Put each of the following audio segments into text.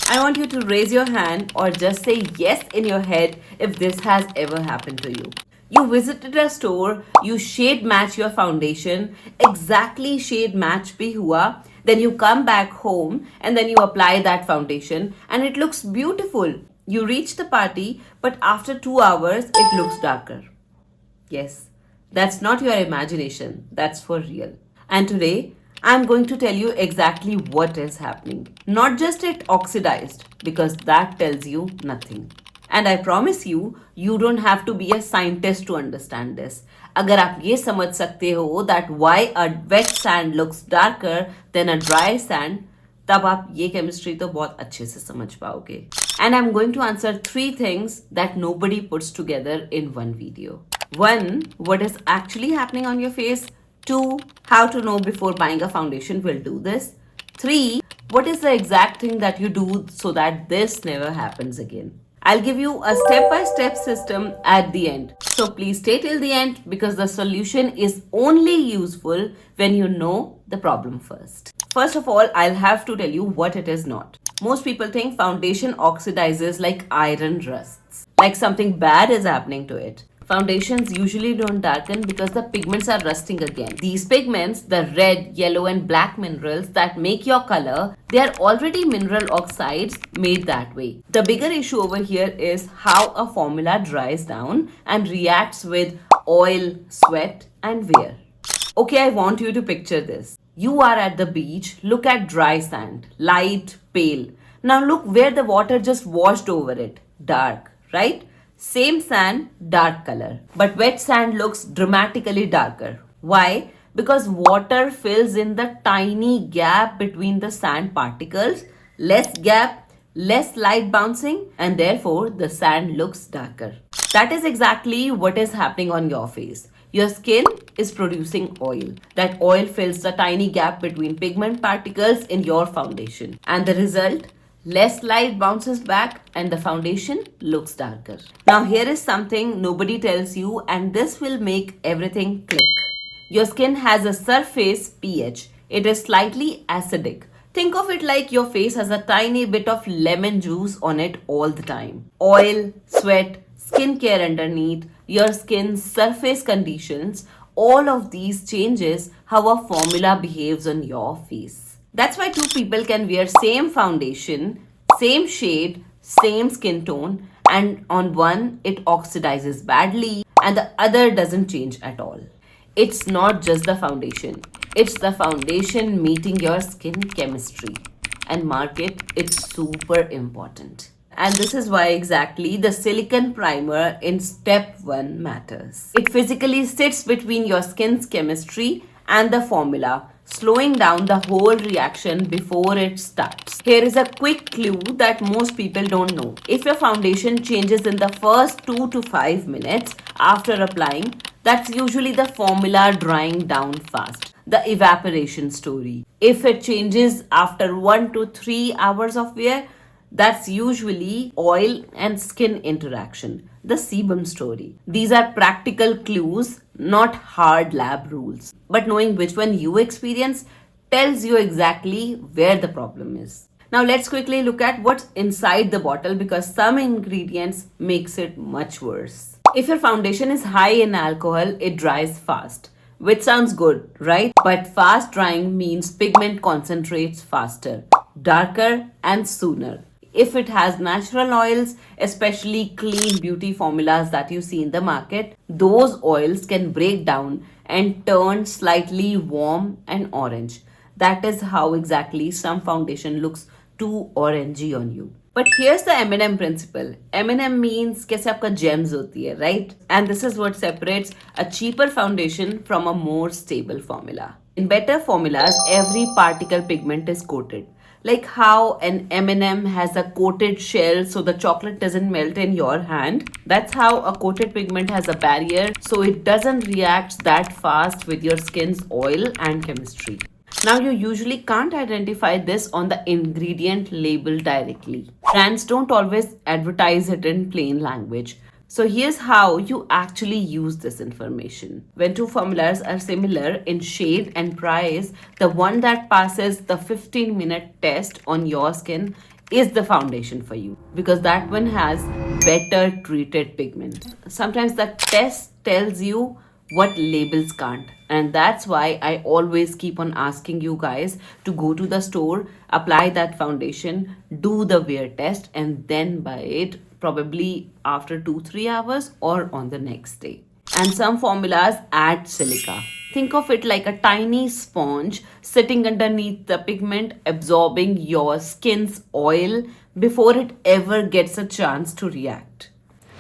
I want you to raise your hand or just say yes in your head if this has ever happened to you. You visited a store, you shade match your foundation, exactly shade match bhi hua, then you come back home and then you apply that foundation and it looks beautiful. You reach the party, but after 2 hours it looks darker. Yes, that's not your imagination, that's for real. And today, I'm going to tell you exactly what is happening. Not just it oxidized, because that tells you nothing. And I promise you, you don't have to be a scientist to understand this. अगर आप ये समझ सकते हो that why a wet sand looks darker than a dry sand, तब आप ये chemistry तो बहुत अच्छे से समझ पाओगे. And I'm going to answer 3 things that nobody puts together in one video. 1. What is actually happening on your face? 2. How to know before buying a foundation will do this. 3. What is the exact thing that you do so that this never happens again? I'll give you a step-by-step system at the end. So please stay till the end because the solution is only useful when you know the problem first. First of all, I'll have to tell you what it is not. Most people think foundation oxidizes like iron rusts, like something bad is happening to it. Foundations usually don't darken because the pigments are rusting again. These pigments, the red, yellow and black minerals that make your color, they are already mineral oxides made that way. The bigger issue over here is how a formula dries down and reacts with oil, sweat and wear. Okay, I want you to picture this. You are at the beach, look at dry sand, light, pale. Now look where the water just washed over it, dark, right? Same sand, dark color. But wet sand looks dramatically darker. Why? Because water fills in the tiny gap between the sand particles. Less gap, less light bouncing, and therefore the sand looks darker. That is exactly what is happening on your face. Your skin is producing oil. That oil fills the tiny gap between pigment particles in your foundation. And the result? Less light bounces back and the foundation looks darker. Now here is something nobody tells you and this will make everything click. Your skin has a surface pH. It is slightly acidic. Think of it like your face has a tiny bit of lemon juice on it all the time. Oil, sweat, skincare underneath, your skin's surface conditions, all of these changes how a formula behaves on your face. That's why 2 people can wear same foundation, same shade, same skin tone, and on one it oxidizes badly and the other doesn't change at all. It's not just the foundation. It's the foundation meeting your skin chemistry. And mark it, it's super important. And this is why exactly the silicone primer in step 1 matters. It physically sits between your skin's chemistry and the formula, slowing down the whole reaction before it starts. Here is a quick clue that most people don't know. If your foundation changes in the first 2 to 5 minutes after applying, that's usually the formula drying down fast. The evaporation story. If it changes after 1 to 3 hours of wear, that's usually oil and skin interaction, the sebum story. These are practical clues, not hard lab rules. But knowing which one you experience tells you exactly where the problem is. Now let's quickly look at what's inside the bottle because some ingredients makes it much worse. If your foundation is high in alcohol, it dries fast. Which sounds good, right? But fast drying means pigment concentrates faster, darker and sooner. If it has natural oils, especially clean beauty formulas that you see in the market, those oils can break down and turn slightly warm and orange. That is how exactly some foundation looks too orangey on you. But here's the M&M principle. M&M means कैसे आपका gems होती है, right? And this is what separates a cheaper foundation from a more stable formula. In better formulas, every particle pigment is coated. Like how an M&M has a coated shell so the chocolate doesn't melt in your hand. That's how a coated pigment has a barrier so it doesn't react that fast with your skin's oil and chemistry. Now you usually can't identify this on the ingredient label directly. Brands don't always advertise it in plain language. So here's how you actually use this information. When 2 formulas are similar in shade and price, the one that passes the 15-minute test on your skin is the foundation for you, because that one has better treated pigments. Sometimes the test tells you what labels can't, and that's why I always keep on asking you guys to go to the store, apply that foundation, do the wear test, and then buy it probably after 2-3 hours or on the next day. And some formulas add silica. Think of it like a tiny sponge sitting underneath the pigment, absorbing your skin's oil before it ever gets a chance to react.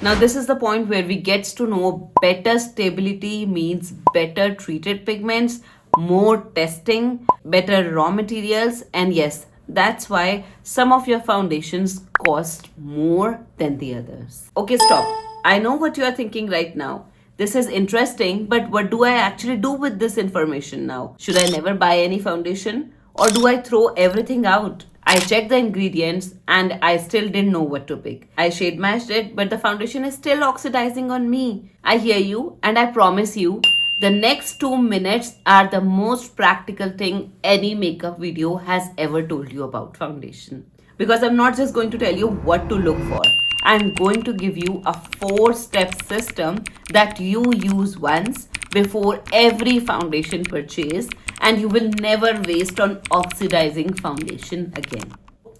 Now, this is the point where we get to know better stability means better treated pigments, more testing, better raw materials, and yes, that's why some of your foundations cost more than the others. Okay, stop. I know what you are thinking right now. This is interesting, but what do I actually do with this information now? Should I never buy any foundation? Or do I throw everything out? I checked the ingredients and I still didn't know what to pick. I shade matched it, but the foundation is still oxidizing on me. I hear you, and I promise you, the next 2 minutes are the most practical thing any makeup video has ever told you about foundation. Because I'm not just going to tell you what to look for. I'm going to give you a 4-step system that you use once before every foundation purchase, and you will never waste on oxidizing foundation again.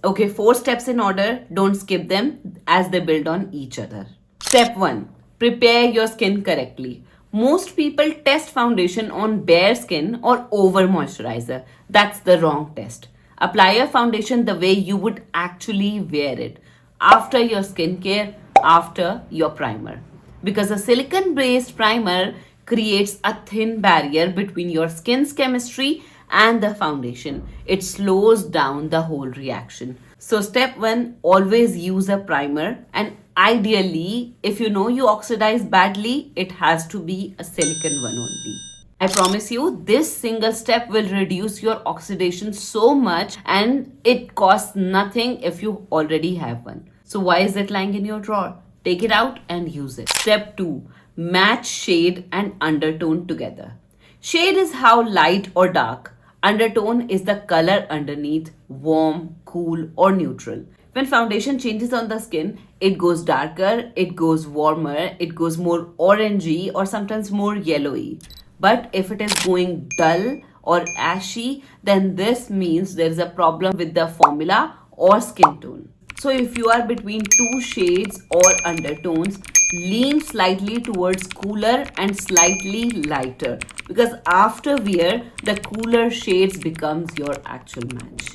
Okay, 4 steps in order. Don't skip them as they build on each other. Step 1. Prepare your skin correctly. Most people test foundation on bare skin or over moisturizer. That's the wrong test. Apply your foundation the way you would actually wear it, after your skincare, after your primer. Because a silicone based primer creates a thin barrier between your skin's chemistry and the foundation. It slows down the whole reaction. So, step 1, always use a primer, and ideally, if you know you oxidize badly, it has to be a silicone one only. I promise you, this single step will reduce your oxidation so much, and it costs nothing if you already have one. So why is it lying in your drawer? Take it out and use it. Step 2. Match shade and undertone together. Shade is how light or dark. Undertone is the color underneath, warm, cool, or neutral. When foundation changes on the skin, it goes darker, it goes warmer, it goes more orangey, or sometimes more yellowy. But if it is going dull or ashy, then this means there is a problem with the formula or skin tone. So if you are between 2 shades or undertones, lean slightly towards cooler and slightly lighter, because after wear, the cooler shades becomes your actual match.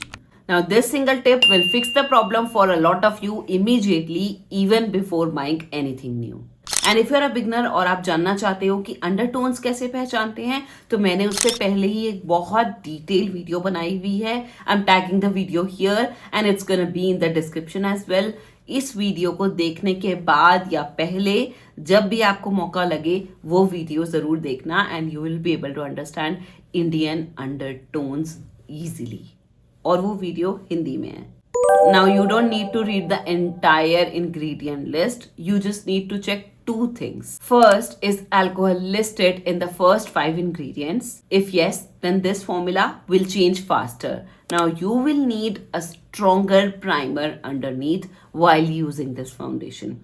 Now, this single tip will fix the problem for a lot of you immediately, even before buying anything new. And if you are a beginner और आप जानना चाहते हो कि undertones कैसे पहचानते हैं, तो मैंने उससे पहले ही एक बहुत डिटेल वीडियो बनाई हुई है. I am tagging the video here and it's gonna be in the description as well. इस वीडियो को देखने के बाद या पहले, जब भी आपको मौका लगे, वो वीडियो जरूर देखना and you will be able to understand Indian undertones easily. और वो वीडियो हिंदी में है. Now you don't need to read the entire ingredient list. You just need to check 2 things. First, is alcohol listed in the first 5 ingredients? If yes, then this formula will change faster. Now you will need a stronger primer underneath while using this foundation.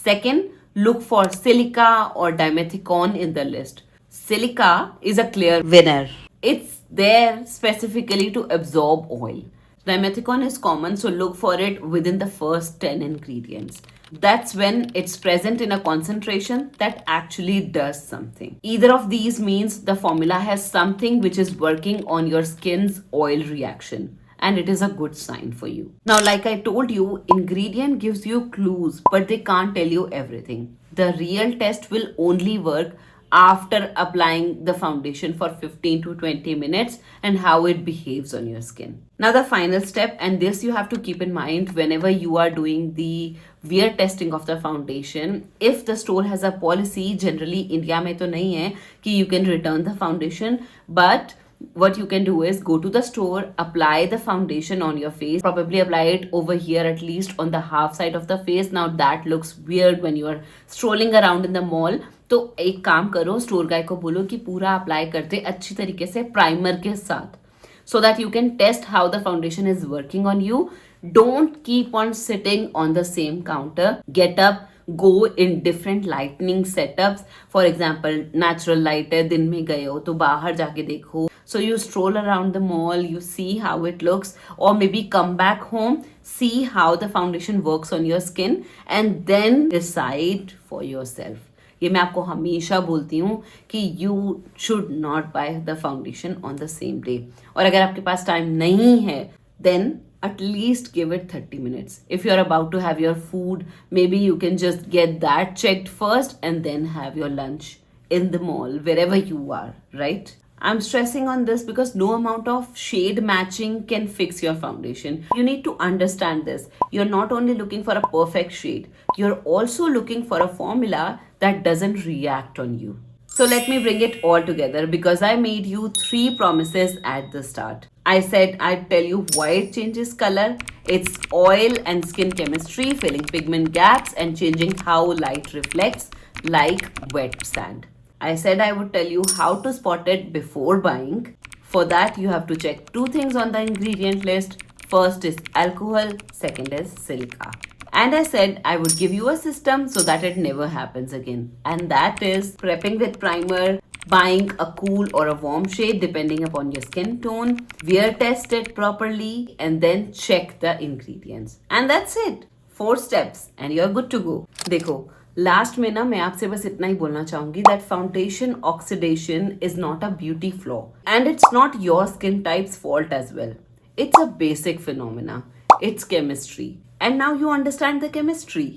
Second, look for silica or dimethicone in the list. Silica is a clear winner. It's there specifically to absorb oil. Dimethicone is common, so look for it within the first 10 ingredients. That's when it's present in a concentration that actually does something. Either of these means the formula has something which is working on your skin's oil reaction, and it is a good sign for you. Now, like I told you, ingredient gives you clues, but they can't tell you everything. The real test will only work after applying the foundation for 15 to 20 minutes and how it behaves on your skin. Now, the final step, and this you have to keep in mind whenever you are doing the wear testing of the foundation. If the store has a policy, generally India में तो नहीं है कि you can return the foundation, but what you can do is go to the store, apply the foundation on your face, probably apply it over here, at least on the half side of the face. Now that looks weird when you are strolling around in the mall. तो एक काम करो, store गाय को बोलो कि पूरा apply कर दे अच्छी तरीके से प्राइमर के साथ, so that you can test how the foundation is working on you. Don't keep on sitting on the same counter. Get up, go in different lighting setups. For example, natural light है, दिन में गए हो तो बाहर जाके देखो. So you stroll around the mall, you see how it looks, or maybe come back home, see how the foundation works on your skin, and then decide for yourself. ये मैं आपको हमेशा बोलती हूँ कि you should not by the foundation on the same day. और अगर आपके पास टाइम नहीं है then at least give it 30 minutes. If you're about to have your food, maybe you can just get that checked first and then have your lunch in the mall, wherever you are, right? I'm stressing on this because no amount of shade matching can fix your foundation. You need to understand this. You're not only looking for a perfect shade, you're also looking for a formula that doesn't react on you. So let me bring it all together because I made you 3 promises at the start. I said I'd tell you why it changes color. It's oil and skin chemistry, filling pigment gaps and changing how light reflects like wet sand. I said I would tell you how to spot it before buying. For that, you have to check 2 things on the ingredient list. First is alcohol, second is silica. And I said I would give you a system so that it never happens again. And that is prepping with primer, buying a cool or a warm shade depending upon your skin tone, wear test it properly, and then check the ingredients. And that's it. 4 steps and you're good to go. देखो last में ना मैं आपसे बस इतना ही बोलना चाहूंगी that foundation oxidation is not a beauty flaw and it's not your skin type's fault as well. It's a basic phenomena. It's chemistry. And now you understand the chemistry.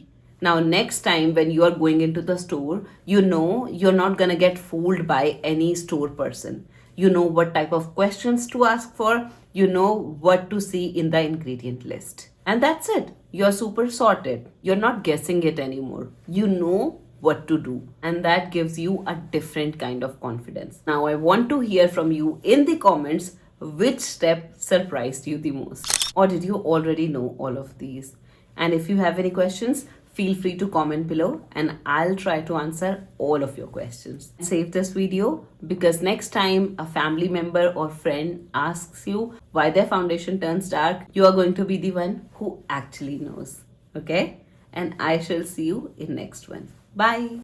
Now, next time when you are going into the store, you know you're not gonna get fooled by any store person. You know what type of questions to ask for. You know what to see in the ingredient list. And that's it. You're super sorted. You're not guessing it anymore. You know what to do. And that gives you a different kind of confidence. Now, I want to hear from you in the comments which step surprised you the most? Or did you already know all of these? And if you have any questions, feel free to comment below and I'll try to answer all of your questions. Save this video because next time a family member or friend asks you why their foundation turns dark, you are going to be the one who actually knows. Okay? And I shall see you in next one. Bye.